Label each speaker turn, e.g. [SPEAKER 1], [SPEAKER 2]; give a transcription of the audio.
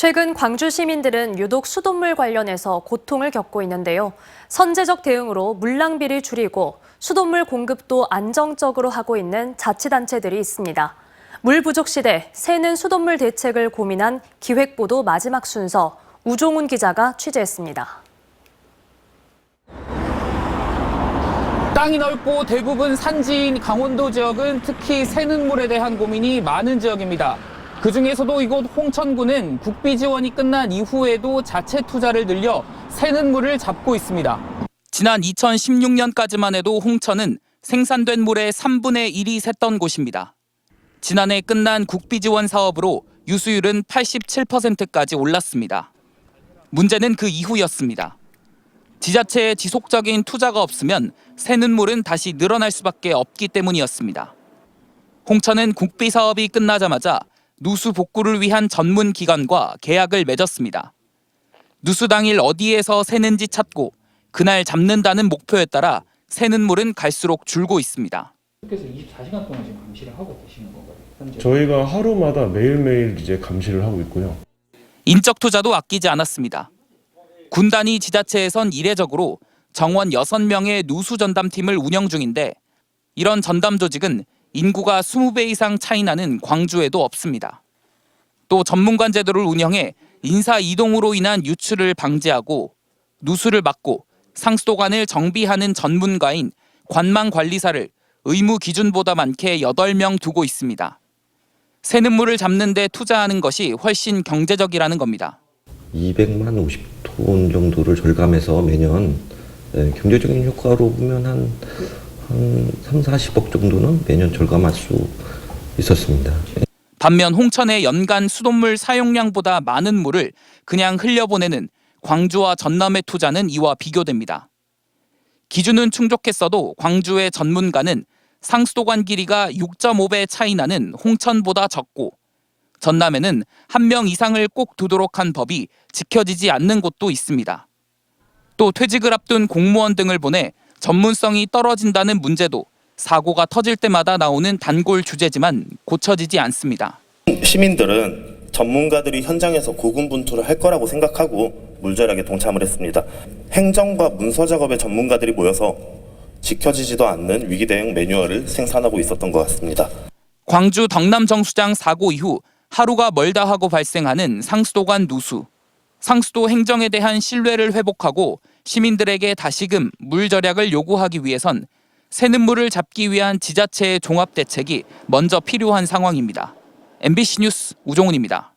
[SPEAKER 1] 최근 광주 시민들은 유독 수돗물 관련해서 고통을 겪고 있는데요. 선제적 대응으로 물 낭비를 줄이고 수돗물 공급도 안정적으로 하고 있는 자치단체들이 있습니다. 물 부족 시대 새는 수돗물 대책을 고민한 기획보도 마지막 순서, 우종훈 기자가 취재했습니다.
[SPEAKER 2] 땅이 넓고 대부분 산지인 강원도 지역은 특히 새는 물에 대한 고민이 많은 지역입니다. 그중에서도 이곳 홍천군은 국비 지원이 끝난 이후에도 자체 투자를 늘려 새는 물을 잡고 있습니다. 지난 2016년까지만 해도 홍천은 생산된 물의 3분의 1이 샜던 곳입니다. 지난해 끝난 국비 지원 사업으로 유수율은 87%까지 올랐습니다. 문제는 그 이후였습니다. 지자체의 지속적인 투자가 없으면 새는 물은 다시 늘어날 수밖에 없기 때문이었습니다. 홍천은 국비 사업이 끝나자마자 누수 복구를 위한 전문 기관과 계약을 맺었습니다. 누수 당일 어디에서 새는지 찾고 그날 잡는다는 목표에 따라 새는 물은 갈수록 줄고 있습니다.
[SPEAKER 3] 그래서 24시간 동안 지금 감시를 하고 계시는 건가요? 현재?
[SPEAKER 4] 저희가 하루마다 매일매일 이제 감시를 하고 있고요.
[SPEAKER 2] 인적 투자도 아끼지 않았습니다. 군 단위 지자체에선 이례적으로 정원 6명의 누수 전담팀을 운영 중인데 이런 전담 조직은 인구가 20배 이상 차이 나는 광주에도 없습니다. 또 전문관 제도를 운영해 인사 이동으로 인한 유출을 방지하고 누수를 막고 상수도관을 정비하는 전문가인 관망관리사를 의무 기준보다 많게 8명 두고 있습니다. 새는 물을 잡는 데 투자하는 것이 훨씬 경제적이라는 겁니다.
[SPEAKER 5] 200만 50톤 정도를 절감해서 매년 경제적인 효과로 보면 한 3, 40억 정도는 매년 절감할 수 있었습니다.
[SPEAKER 2] 반면 홍천의 연간 수돗물 사용량보다 많은 물을 그냥 흘려보내는 광주와 전남의 투자는 이와 비교됩니다. 기준은 충족했어도 광주의 전문가는 상수도관 길이가 6.5배 차이 나는 홍천보다 적고 전남에는 1명 이상을 꼭 두도록 한 법이 지켜지지 않는 곳도 있습니다. 또 퇴직을 앞둔 공무원 등을 보내 전문성이 떨어진다는 문제도 사고가 터질 때마다 나오는 단골 주제지만 고쳐지지 않습니다.
[SPEAKER 6] 시민들은 전문가들이 현장에서 고군분투를 할 거라고 생각하고 물절약에 동참을 했습니다. 행정과 문서 작업의 전문가들이 모여서 지켜지지도 않는 위기 대응 매뉴얼을 생산하고 있었던 것 같습니다.
[SPEAKER 2] 광주 덕남 정수장 사고 이후 하루가 멀다 하고 발생하는 상수도관 누수. 상수도 행정에 대한 신뢰를 회복하고 시민들에게 다시금 물 절약을 요구하기 위해선 새는 물을 잡기 위한 지자체의 종합 대책이 먼저 필요한 상황입니다. MBC 뉴스 우종훈입니다.